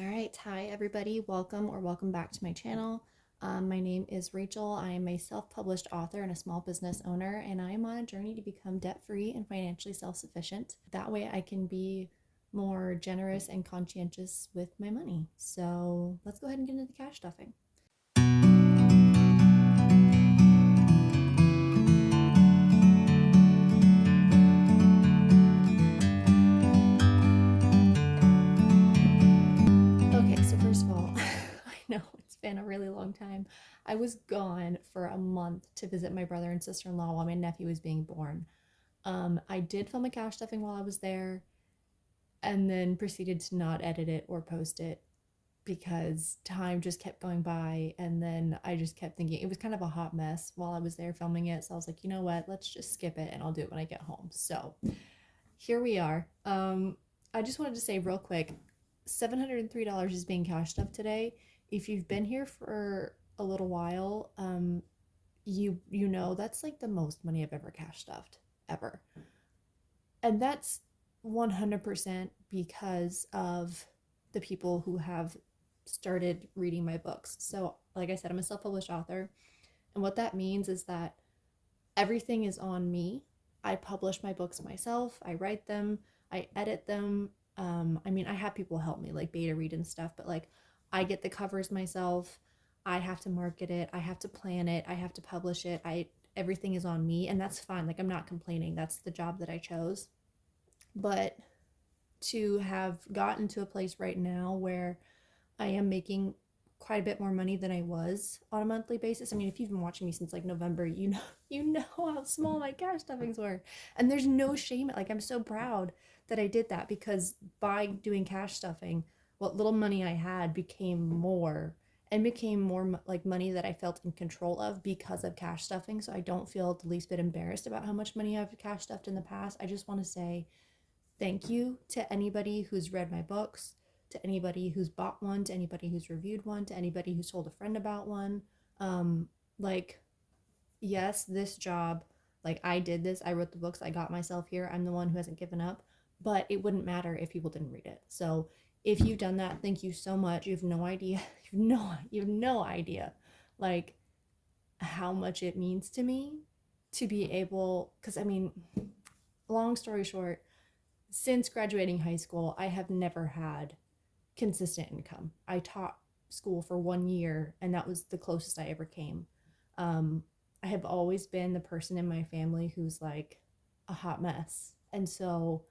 All right, hi everybody. Welcome back to my channel. My name is Rachel. I am a self-published author and a small business owner, and I am on a journey to become debt-free and financially self-sufficient. That way I can be more generous and conscientious with my money. So let's go ahead and get into the cash stuffing. Okay, so first of all, I know it's been a really long time. I was gone for a month to visit my brother and sister-in-law while my nephew was being born. I did film a cash stuffing while I was there and then proceeded to not edit it or post it because time just kept going by. And then I just kept thinking it was kind of a hot mess while I was there filming it. So I was like, you know what, let's just skip it and I'll do it when I get home. So here we are. I just wanted to say real quick, $703 is being cash stuffed today. If you've been here for a little while, you know that's like the most money I've ever cash stuffed ever. And that's 100% because of the people who have started reading my books. So, like I said, I'm a self published author. And what that means is that everything is on me. I publish my books myself, I write them, I edit them. I have people help me, like beta read and stuff, but like I get the covers myself. I have to market it, I have to plan it, I have to publish it. Everything is on me, and that's fine. Like, I'm not complaining. That's the job that I chose. But to have gotten to a place right now where I am making quite a bit more money than I was on a monthly basis. I mean, if you've been watching me since like November, you know how small my cash stuffings were. And there's no shame. Like, I'm so proud that I did that, because by doing cash stuffing, what little money I had became more, and became more like money that I felt in control of because of cash stuffing. So I don't feel the least bit embarrassed about how much money I've cash stuffed in the past. I just want to say thank you to anybody who's read my books, to anybody who's bought one, to anybody who's reviewed one, to anybody who's told a friend about one. Um, like, yes, this job, like, I did this, I wrote the books, I got myself here, I'm the one who hasn't given up, but it wouldn't matter if people didn't read it. So if you've done that, thank you so much. You have no idea, you have no idea, like, how much it means to me to be able, because I mean, long story short, since graduating high school, I have never had consistent income. I taught school for 1 year, and that was the closest I ever came. Um, I have always been the person in my family who's like a hot mess. And so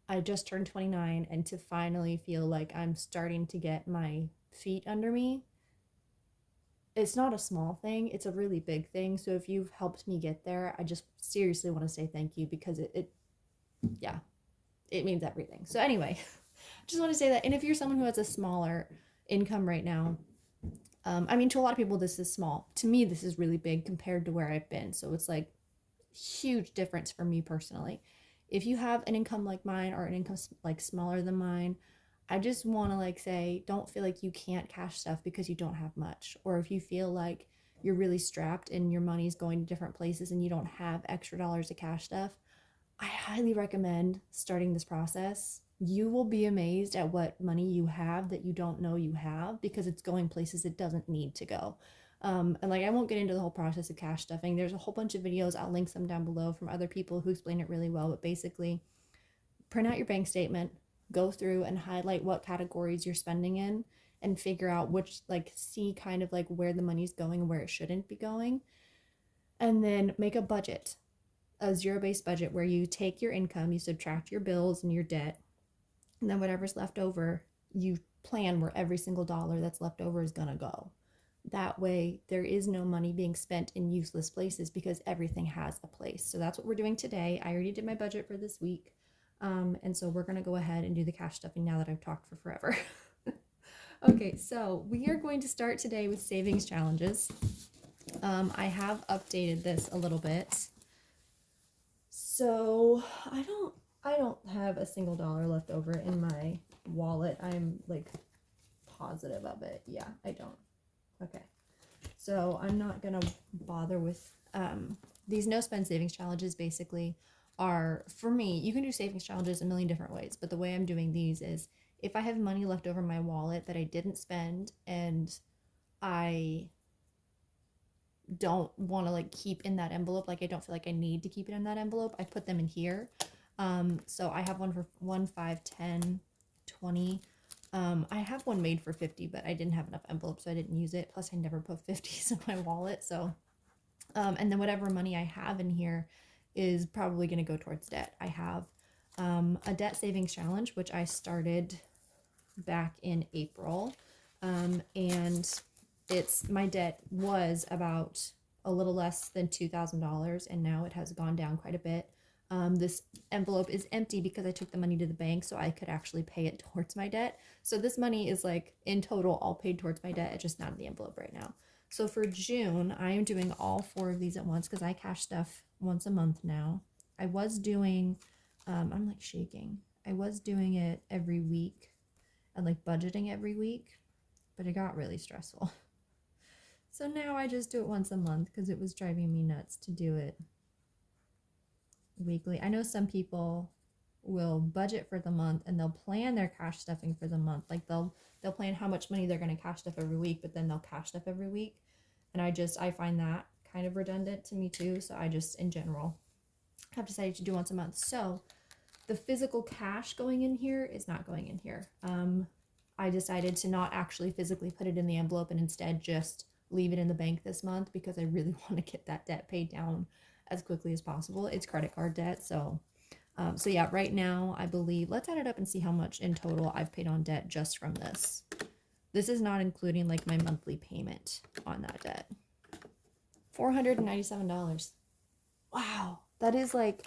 I just turned 29, and to finally feel like I'm starting to get my feet under me, it's not a small thing, it's a really big thing. So if you've helped me get there, I just seriously want to say thank you, because yeah, it means everything. So anyway, just want to say that. And if you're someone who has a smaller income right now, to a lot of people this is small. To me, this is really big compared to where I've been. So it's like huge difference for me personally. If you have an income like mine, or an income like smaller than mine, I just want to like say, don't feel like you can't cash stuff because you don't have much. Or if you feel like you're really strapped and your money's going to different places and you don't have extra dollars to cash stuff, I highly recommend starting this process. You will be amazed at what money you have that you don't know you have, because it's going places it doesn't need to go. And like, I won't get into the whole process of cash stuffing. There's a whole bunch of videos. I'll link some down below from other people who explain it really well. But basically, print out your bank statement, go through and highlight what categories you're spending in, and figure out which, like, see kind of like where the money's going and where it shouldn't be going. And then make a budget, a zero-based budget, where you take your income, you subtract your bills and your debt, and then whatever's left over, you plan where every single dollar that's left over is going to go. That way, there is no money being spent in useless places, because everything has a place. So that's what we're doing today. I already did my budget for this week. And so we're going to go ahead and do the cash stuffing now that I've talked for forever. Okay, so we are going to start today with savings challenges. I have updated this a little bit. So I don't have a single dollar left over in my wallet. I'm like positive of it. Yeah, I don't. Okay. So I'm not gonna bother with these no spend savings challenges. Basically, are, for me, you can do savings challenges a million different ways, but the way I'm doing these is, if I have money left over in my wallet that I didn't spend and I don't want to like keep in that envelope, like I don't feel like I need to keep it in that envelope, I put them in here. So I have one for 1, 5, 10, 20. I have one made for 50, but I didn't have enough envelopes, so I didn't use it. Plus, I never put 50s in my wallet. So, and then whatever money I have in here is probably going to go towards debt. I have a debt savings challenge, which I started back in April. And my debt was about a little less than $2,000, and now it has gone down quite a bit. This envelope is empty because I took the money to the bank so I could actually pay it towards my debt. So this money is like in total all paid towards my debt. It's just not in the envelope right now. So for June, I am doing all 4 of these at once because I cash stuff once a month now. I was doing, I'm like shaking. I was doing it every week and like budgeting every week, but it got really stressful. So now I just do it once a month because it was driving me nuts to do it weekly. I know some people will budget for the month and they'll plan their cash stuffing for the month. Like they'll plan how much money they're going to cash stuff every week, but then they'll cash stuff every week. And I find that kind of redundant to me too. So I just in general have decided to do once a month. So the physical cash going in here is not going in here. I decided to not actually physically put it in the envelope and instead just leave it in the bank this month because I really want to get that debt paid down as quickly as possible. It's credit card debt. So yeah, right now I believe, let's add it up and see how much in total I've paid on debt just from this. This is not including like my monthly payment on that debt. $497. Wow. That is like,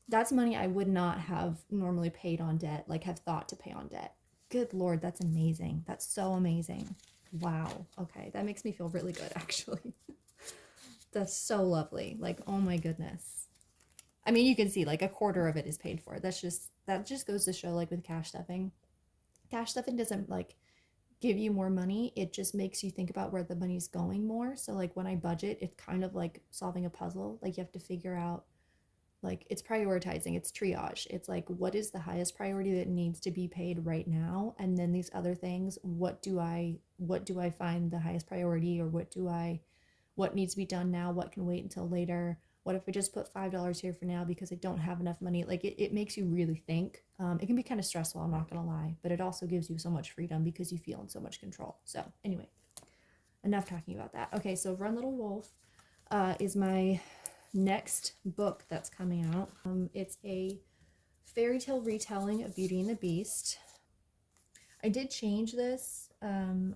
that's money I would not have normally paid on debt, like have thought to pay on debt. Good Lord, that's amazing. That's so amazing. Wow. Okay, that makes me feel really good, actually. That's so lovely. Like, oh my goodness. I mean, you can see like a quarter of it is paid for. That just goes to show like with cash stuffing doesn't like give you more money. It just makes you think about where the money's going more. So like when I budget, it's kind of like solving a puzzle. Like you have to figure out, like it's prioritizing, it's triage. It's like, what is the highest priority that needs to be paid right now? And then these other things, what do I find the highest priority, or what needs to be done now? What can wait until later? What if I just put $5 here for now because I don't have enough money? Like it makes you really think. It can be kind of stressful, I'm not gonna lie, but it also gives you so much freedom because you feel in so much control. So anyway, enough talking about that. Okay, so Run Little Wolf is my next book that's coming out. It's a fairy tale retelling of Beauty and the Beast. I did change this. I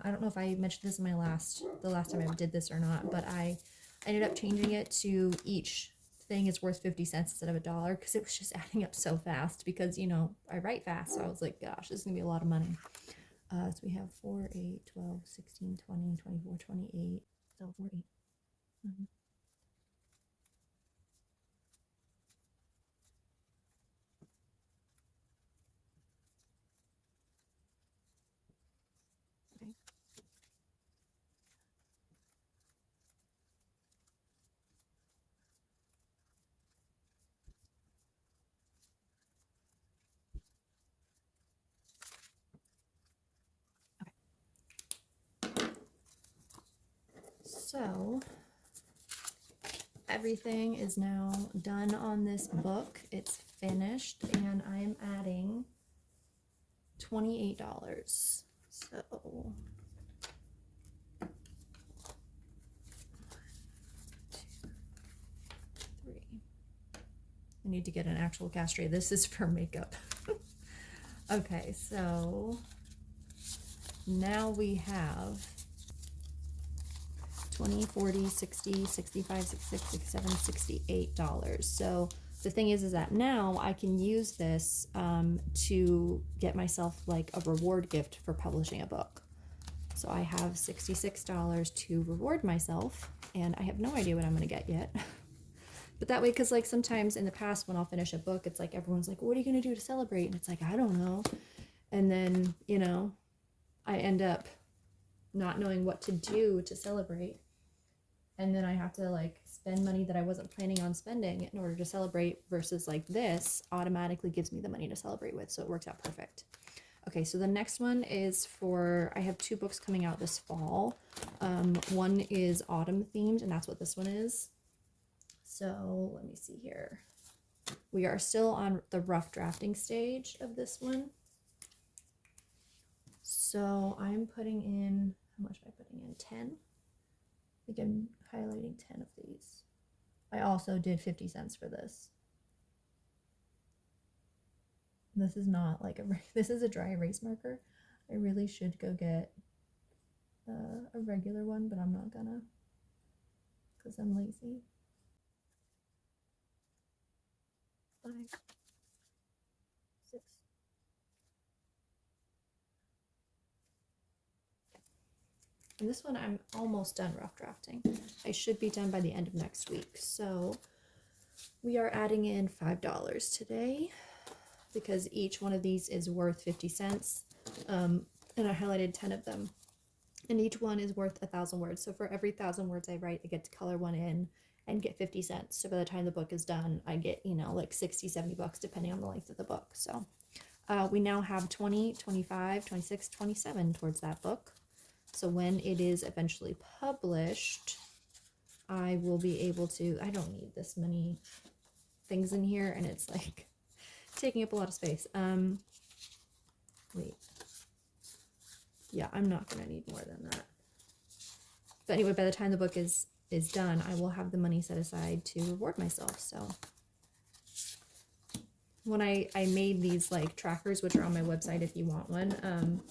don't know if I mentioned this in the last time I did this or not, but I ended up changing it to each thing is worth 50 cents instead of $1 because it was just adding up so fast because, I write fast. So I was like, gosh, this is going to be a lot of money. So we have 4, 8, 12, 16, 20, 24, 28. So 4, 8. Mm-hmm. Okay. So everything is now done on this book. It's finished, and I'm adding $28. So 1, 2, 3. I need to get an actual cash tray. This is for makeup. Okay, so now we have 20, 40, 60, 65, 66, 67, $68. So the thing is that now I can use this to get myself like a reward gift for publishing a book. So I have $66 to reward myself, and I have no idea what I'm going to get yet. But that way, because like sometimes in the past when I'll finish a book, it's like everyone's like, what are you going to do to celebrate? And it's like, I don't know. And then, I end up not knowing what to do to celebrate. And then I have to like spend money that I wasn't planning on spending in order to celebrate, versus like this automatically gives me the money to celebrate with. So it works out perfect. Okay, so the next one is for, I have 2 books coming out this fall. One is autumn themed, and that's what this one is. So let me see here. We are still on the rough drafting stage of this one. So I'm putting in, how much am I putting in? 10? I think I'm highlighting 10 of these. I also did 50 cents for this. This is not like this is a dry erase marker. I really should go get a regular one, but I'm not gonna because I'm lazy. 5, 6. And this one I'm almost done rough drafting. I should be done by the end of next week. So we are adding in $5 today because each one of these is worth 50 cents. And I highlighted 10 of them. And each one is worth 1,000 words. So for every 1,000 words I write, I get to color one in and get 50 cents. So by the time the book is done, I get, like 60, 70 bucks depending on the length of the book. So we now have 20, 25, 26, 27 towards that book. So when it is eventually published, I will be able to, I don't need this many things in here, and it's like taking up a lot of space. Wait. Yeah, I'm not gonna need more than that. But anyway, by the time the book is done, I will have the money set aside to reward myself. So when I made these like trackers, which are on my website if you want one,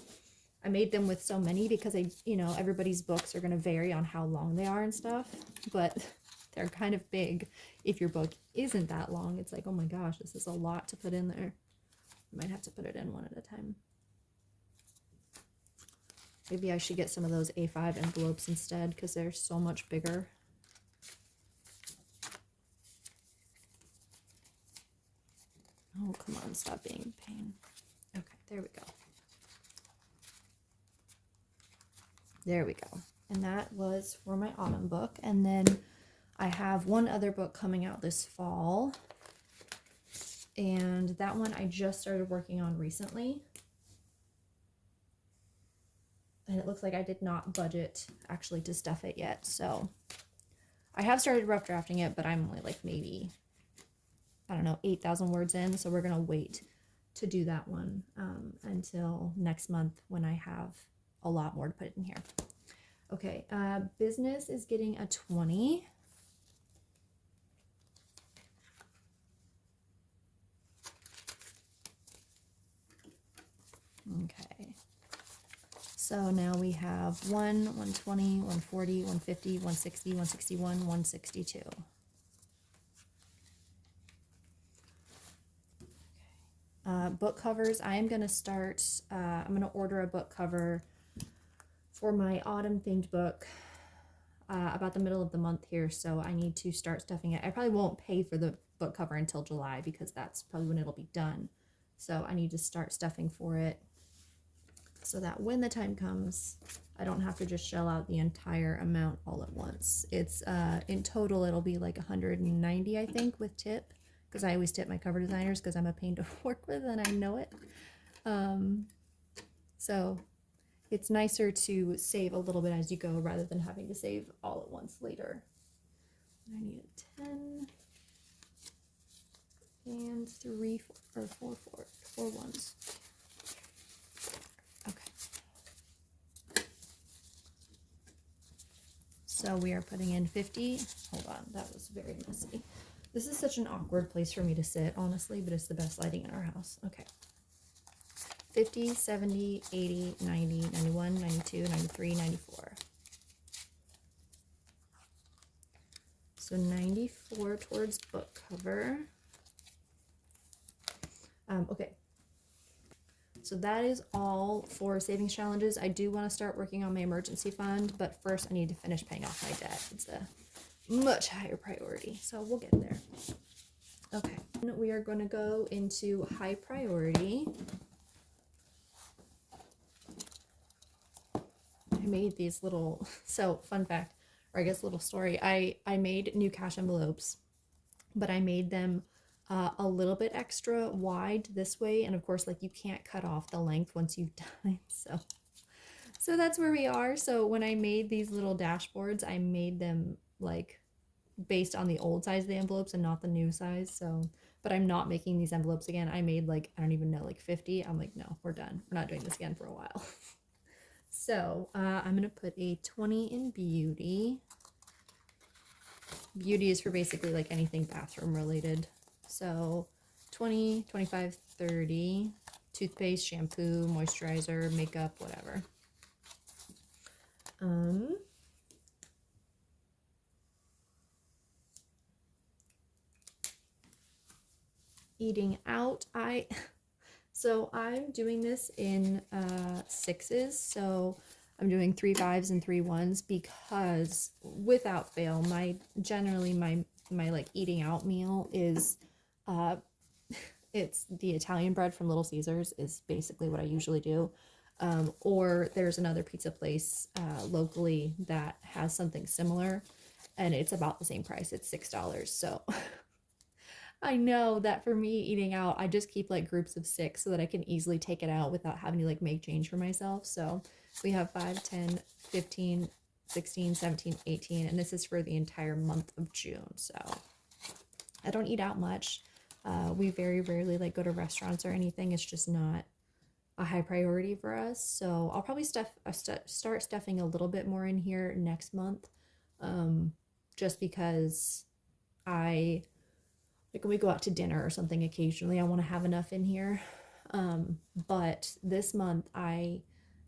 I made them with so many because everybody's books are going to vary on how long they are and stuff, but they're kind of big. If your book isn't that long, it's like, oh my gosh, this is a lot to put in there. I might have to put it in one at a time. Maybe I should get some of those A5 envelopes instead because they're so much bigger. Oh, come on, stop being a pain. Okay, there we go. There we go. And that was for my autumn book. And then I have one other book coming out this fall. And that one I just started working on recently. And it looks like I did not budget actually to stuff it yet. So I have started rough drafting it, but I'm only like maybe, I don't know, 8,000 words in. So we're going to wait to do that one until next month when I have a lot more to put in here. Okay, business is getting a 20. Okay. So now we have 1, 120, 140, 150, 160, 161, 162. Book covers, I am going to start, I'm going to order a book cover for my autumn themed book about the middle of the month here, so I need to start stuffing it. I probably won't pay for the book cover until July because that's probably when it'll be done. So I need to start stuffing for it so that when the time comes, I don't have to just shell out the entire amount all at once. It's in total, it'll be like 190, I think, with tip, because I always tip my cover designers because I'm a pain to work with and I know it. So it's nicer to save a little bit as you go rather than having to save all at once later. I need a 10 and 3, 4, or 4, 4, 4 ones. Okay. So we are putting in 50. Hold on, that was very messy. This is such an awkward place for me to sit, honestly, but it's the best lighting in our house. Okay. 50, 70, 80, 90, 91, 92, 93, 94. So 94 towards book cover. Okay. So that is all for savings challenges. I do want to start working on my emergency fund, but first I need to finish paying off my debt. It's a much higher priority, so we'll get there. Okay, we are going to go into high priority. I made these little, so fun fact, or I guess little story, I made new cash envelopes, but I made them a little bit extra wide this way, and of course, like, you can't cut off the length once you've done it, so that's where we are. So when I made these little dashboards, I made them like based on the old size of the envelopes and not the new size. So, but I'm not making these envelopes again. I made like, I don't even know, like 50. I'm like, no, we're done. We're not doing this again for a while. So I'm gonna put a 20 in beauty. Beauty is for basically like anything bathroom related. So 20, 25, 30, toothpaste, shampoo, moisturizer, makeup, whatever. Eating out, so I'm doing this in sixes. So I'm doing 3 5s and 3 1s because without fail, generally my like eating out meal is it's the Italian bread from Little Caesars is basically what I usually do. Or there's another pizza place locally that has something similar, and it's about the same price. It's $6. So I know that for me eating out, I just keep like groups of 6 so that I can easily take it out without having to like make change for myself. So we have 5, 10, 15, 16, 17, 18, and this is for the entire month of June. So I don't eat out much. We very rarely like go to restaurants or anything. It's just not a high priority for us. So I'll probably start stuffing a little bit more in here next month, just because I like when we go out to dinner or something occasionally, I want to have enough in here. But this month I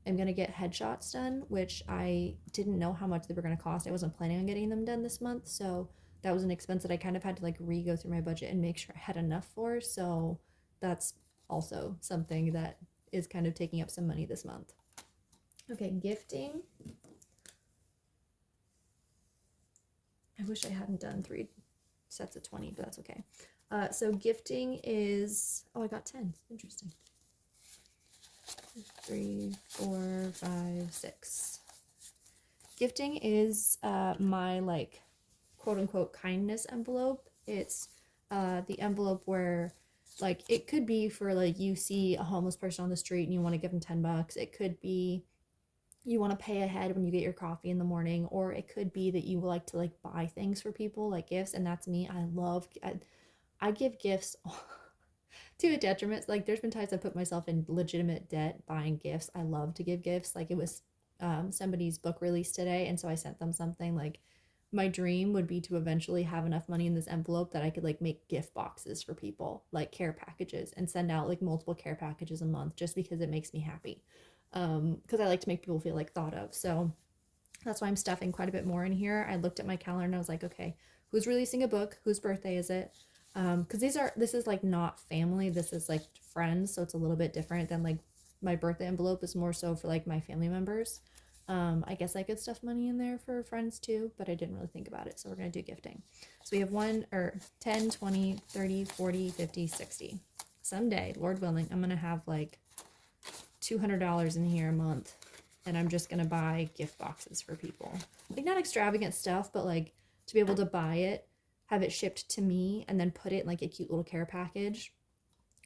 am going to get headshots done, which I didn't know how much they were going to cost. I wasn't planning on getting them done this month. So that was an expense that I kind of had to like re-go through my budget and make sure I had enough for. So that's also something that is kind of taking up some money this month. Okay, gifting. I wish I hadn't done 3 sets of 20, but that's okay. So gifting is, oh, I got 10. Interesting. 3, 4, 5, 6. Gifting is my like quote unquote kindness envelope. It's the envelope where like it could be for like you see a homeless person on the street and you want to give them $10. It could be you want to pay ahead when you get your coffee in the morning, or it could be that you like to like buy things for people like gifts, and that's me. I give gifts to a detriment. Like there's been times I put myself in legitimate debt buying gifts. I love to give gifts. Like it was somebody's book release today, and so I sent them something. Like my dream would be to eventually have enough money in this envelope that I could like make gift boxes for people, like care packages, and send out like multiple care packages a month just because it makes me happy. Because I like to make people feel like thought of. So that's why I'm stuffing quite a bit more in here. I looked at my calendar and I was like, okay, who's releasing a book? Whose birthday is it? Because this is like not family. This is like friends. So it's a little bit different than like my birthday envelope is more so for like my family members. I guess I could stuff money in there for friends too, but I didn't really think about it. So we're going to do gifting. So we have 10, 20, 30, 40, 50, 60. Someday, Lord willing, I'm going to have like $200 in here a month, and I'm just going to buy gift boxes for people. Like not extravagant stuff, but like to be able to buy it, have it shipped to me, and then put it in like a cute little care package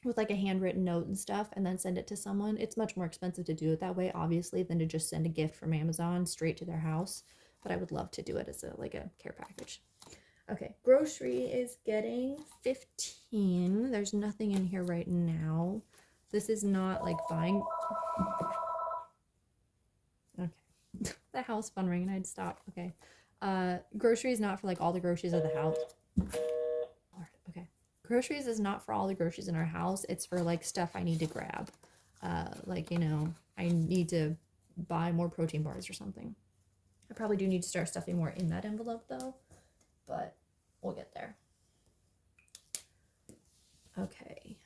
with like a handwritten note and stuff, and then send it to someone. It's much more expensive to do it that way, obviously, than to just send a gift from Amazon straight to their house. But I would love to do it as a care package. Okay, grocery is getting 15. There's nothing in here right now. This is not like buying. Okay, the house phone ring and I'd stop. Okay, grocery is not for like all the groceries of the house. Lord, okay. Groceries is not for all the groceries in our house. It's for like stuff I need to grab. Like, you know, I need to buy more protein bars or something. I probably do need to start stuffing more in that envelope though, but we'll get there. Okay.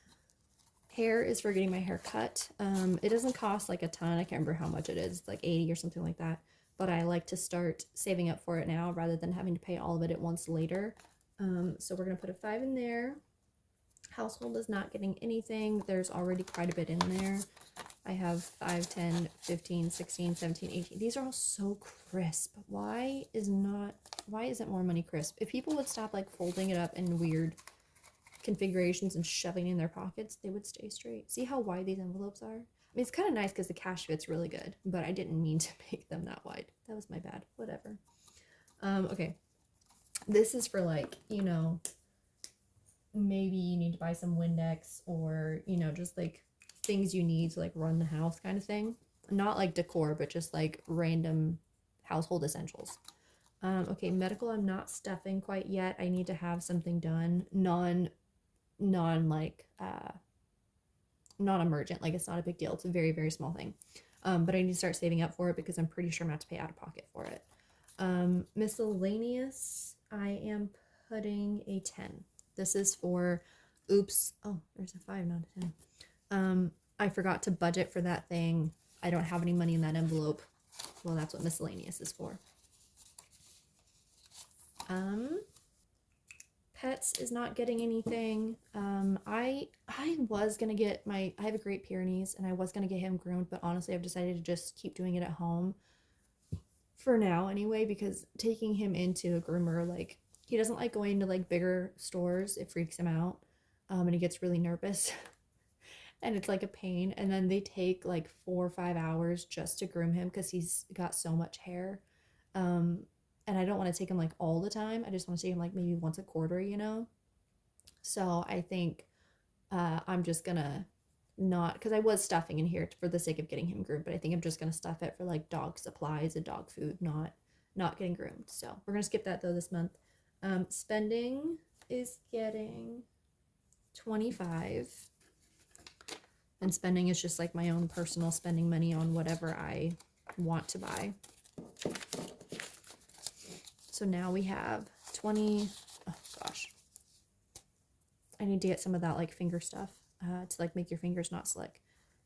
Hair is for getting my hair cut. It doesn't cost like a ton. I can't remember how much it is, like 80 or something like that. But I like to start saving up for it now rather than having to pay all of it at once later. So we're going to put a 5 in there. Household is not getting anything. There's already quite a bit in there. I have 5, 10, 15, 16, 17, 18. These are all so crisp. Why isn't more money crisp? If people would stop like folding it up in weird configurations and shoving in their pockets, they would stay straight. See how wide these envelopes are? I mean, it's kind of nice because the cash fits really good, but I didn't mean to make them that wide. That was my bad. Whatever. Okay. This is for like, maybe you need to buy some Windex or, just like things you need to like run the house kind of thing. Not like decor, but just like random household essentials. Okay, medical I'm not stuffing quite yet. I need to have something done. Like non-emergent. Like it's not a big deal. It's a very, very small thing. But I need to start saving up for it because I'm pretty sure I'm going to have to pay out of pocket for it. Miscellaneous, I am putting a 10. This is for, oops, oh, there's a 5, not a 10. I forgot to budget for that thing. I don't have any money in that envelope. Well, that's what miscellaneous is for. Pets is not getting anything. I was gonna get I have a Great Pyrenees and I was gonna get him groomed, but honestly I've decided to just keep doing it at home for now anyway, because taking him into a groomer, like he doesn't like going to like bigger stores. It freaks him out. And he gets really nervous and it's like a pain. And then they take like 4 or 5 hours just to groom him because he's got so much hair. And I don't want to take him like all the time. I just want to take him like maybe once a quarter, So I think I'm just gonna not, because I was stuffing in here for the sake of getting him groomed, but I think I'm just gonna stuff it for like dog supplies and dog food, not getting groomed. So we're gonna skip that though this month. Spending is getting 25, and spending is just like my own personal spending money on whatever I want to buy. So now we have 20, oh gosh. I need to get some of that like finger stuff to like make your fingers not slick.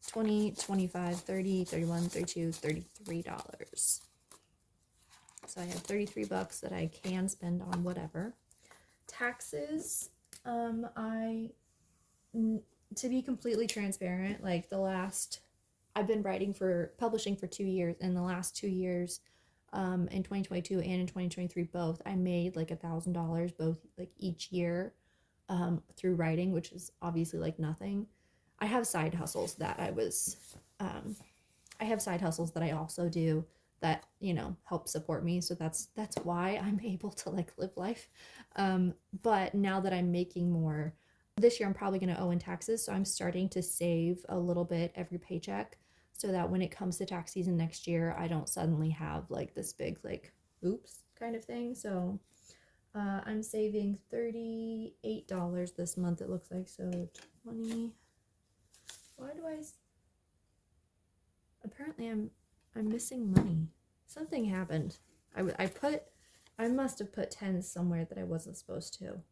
20, 25, 30, 31, 32, $33. So I have 33 bucks that I can spend on whatever. Taxes, to be completely transparent, like I've been publishing for 2 years, and the last 2 years, in 2022 and in 2023 both, I made like $1,000 both like each year through writing, which is obviously like nothing. I have side hustles that I also do that help support me, so that's why I'm able to like live life. But now that I'm making more this year, I'm probably going to owe in taxes, so I'm starting to save a little bit every paycheck so that when it comes to tax season next year, I don't suddenly have like this big like oops kind of thing. So I'm saving $38 this month, it looks like. So 20. Why do apparently I'm missing money. Something happened. I must have put 10s somewhere that I wasn't supposed to.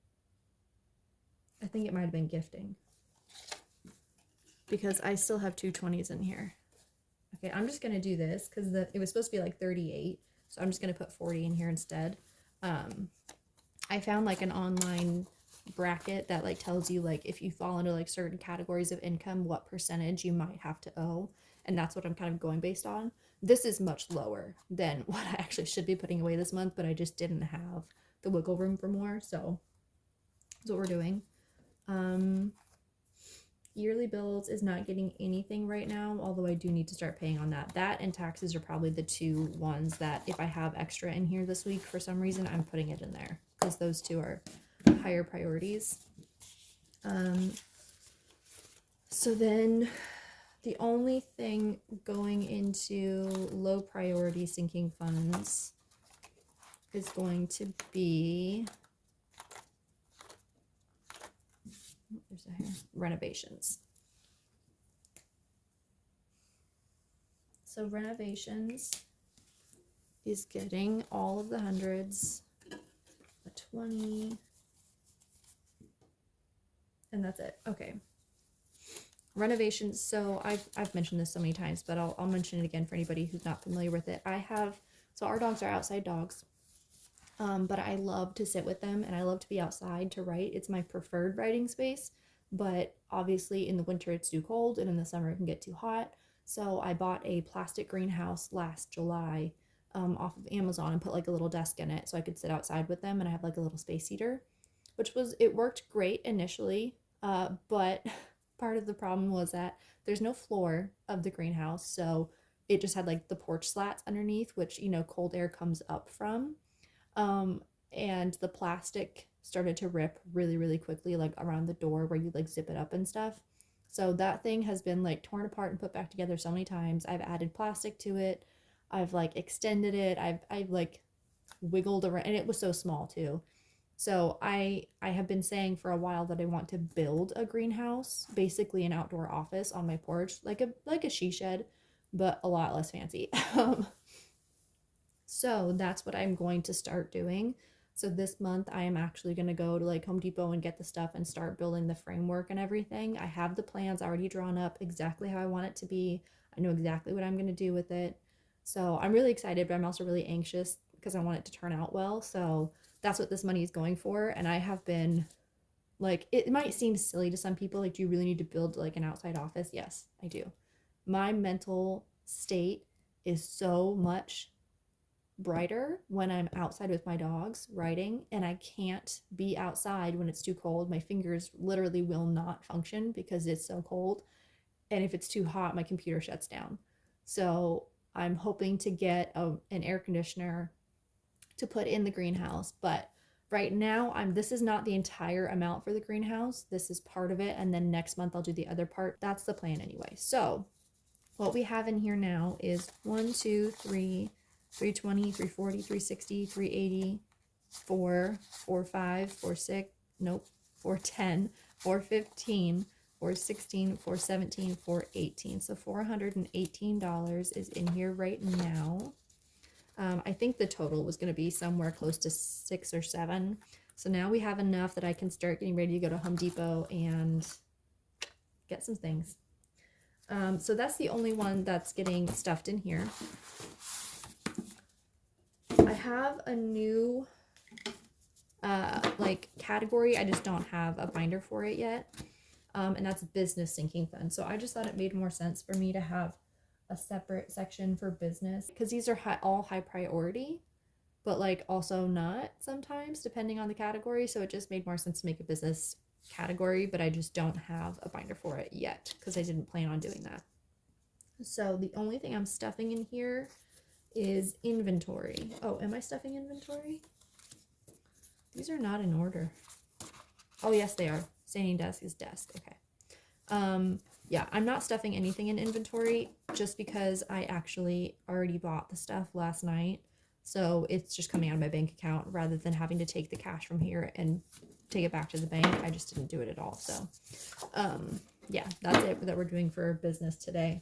I think it might have been gifting, because I still have 2 20s in here. Okay, I'm just gonna do this because it was supposed to be like 38, so I'm just gonna put 40 in here instead. I found like an online bracket that like tells you like if you fall into like certain categories of income, what percentage you might have to owe, and that's what I'm kind of going based on. This is much lower than what I actually should be putting away this month, but I just didn't have the wiggle room for more, so that's what we're doing. Yearly bills is not getting anything right now, although I do need to start paying on that. That and taxes are probably the 2 ones that if I have extra in here this week for some reason, I'm putting it in there because those 2 are higher priorities. So then the only thing going into low priority sinking funds is going to be renovations. So renovations is getting all of the hundreds, a 20, and that's it. Okay. Renovations. So I've mentioned this so many times, but I'll mention it again for anybody who's not familiar with it. So our dogs are outside dogs. But I love to sit with them and I love to be outside to write. It's my preferred writing space, but obviously in the winter it's too cold and in the summer it can get too hot. So I bought a plastic greenhouse last July off of Amazon and put like a little desk in it so I could sit outside with them, and I have like a little space heater, which was, it worked great initially, but part of the problem was that there's no floor of the greenhouse, so it just had like the porch slats underneath, which, you know, cold air comes up from. Um, and the plastic started to rip really, really quickly, like around the door where you like zip it up and stuff. So that thing has been like torn apart and put back together so many times. I've added plastic to it. I've like extended it. I've like wiggled around, and it was so small too. So I have been saying for a while that I want to build a greenhouse, basically an outdoor office on my porch, like a she shed, but a lot less fancy. So that's what I'm going to start doing. So this month I am actually going to go to like Home Depot and get the stuff and start building the framework and everything. I have the plans already drawn up exactly how I want it to be. I know exactly what I'm going to do with it. So I'm really excited, but I'm also really anxious because I want it to turn out well. So that's what this money is going for. And I have been like, it might seem silly to some people, like, do you really need to build like an outside office? Yes, I do. My mental state is so much brighter when I'm outside with my dogs writing, and I can't be outside when it's too cold. My fingers literally will not function because it's so cold. And if it's too hot, my computer shuts down. So I'm hoping to get an air conditioner to put in the greenhouse. But right now, this is not the entire amount for the greenhouse. This is part of it. And then next month I'll do the other part. That's the plan anyway. So what we have in here now is 1, 2, 3, 320, 340, 360, 380, 4, 4, 5, 4, 6, nope, 410, 415, 416, 417, 418. So $418 is in here right now. I think the total was going to be somewhere close to 6 or 7. So now we have enough that I can start getting ready to go to Home Depot and get some things. So that's the only one that's getting stuffed in here. I have a new like category. I just don't have a binder for it yet. And that's business sinking fund. So I just thought it made more sense for me to have a separate section for business, because these are all high priority, but like also not sometimes depending on the category. So it just made more sense to make a business category, but I just don't have a binder for it yet because I didn't plan on doing that. So the only thing I'm stuffing in here is inventory. Oh, am I stuffing inventory? These are not in order. Oh, yes, they are. Standing desk is desk. Okay. Yeah, I'm not stuffing anything in inventory just because I actually already bought the stuff last night. So it's just coming out of my bank account rather than having to take the cash from here and take it back to the bank. I just didn't do it at all. So, yeah, that's it that we're doing for business today.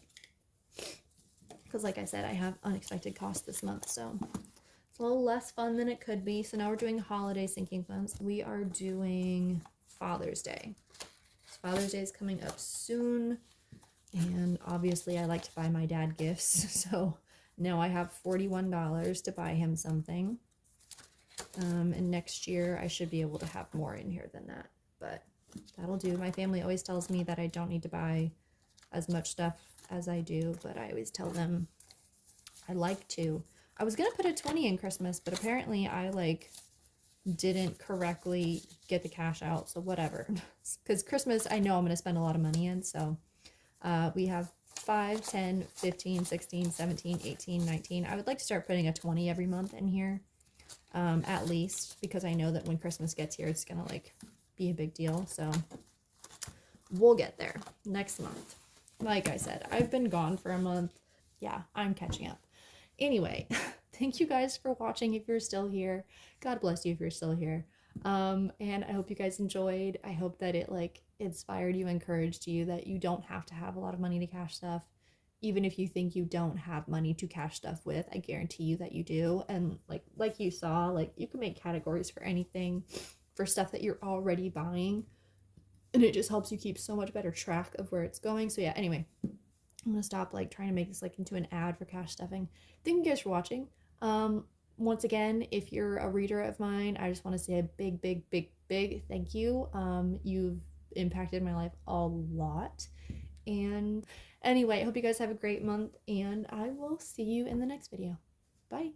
Because like I said, I have unexpected costs this month. So it's a little less fun than it could be. So now we're doing holiday sinking funds. We are doing Father's Day. Father's Day is coming up soon, and obviously I like to buy my dad gifts, so now I have $41 to buy him something, and next year I should be able to have more in here than that, but that'll do. My family always tells me that I don't need to buy as much stuff as I do, but I always tell them I like to. I was gonna put a 20 in Christmas, but apparently I like didn't correctly get the cash out, so whatever. Because Christmas I know I'm going to spend a lot of money in, so we have 5, 10, 15, 16, 17, 18, 19. I would like to start putting a 20 every month in here, at least, because I know that when Christmas gets here it's going to like be a big deal. So we'll get there next month. Like I said, I've been gone for a month. Yeah, I'm catching up. Anyway, thank you guys for watching if you're still here. God bless you if you're still here. And I hope you guys enjoyed. I hope that it like inspired you, encouraged you that you don't have to have a lot of money to cash stuff. Even if you think you don't have money to cash stuff with, I guarantee you that you do. And like you saw, like you can make categories for anything, for stuff that you're already buying. And it just helps you keep so much better track of where it's going. So yeah, anyway, I'm gonna stop like trying to make this like into an ad for cash stuffing. Thank you guys for watching. Once again, if you're a reader of mine, I just want to say a big, big, big, big thank you. You've impacted my life a lot. And anyway, I hope you guys have a great month, and I will see you in the next video. Bye.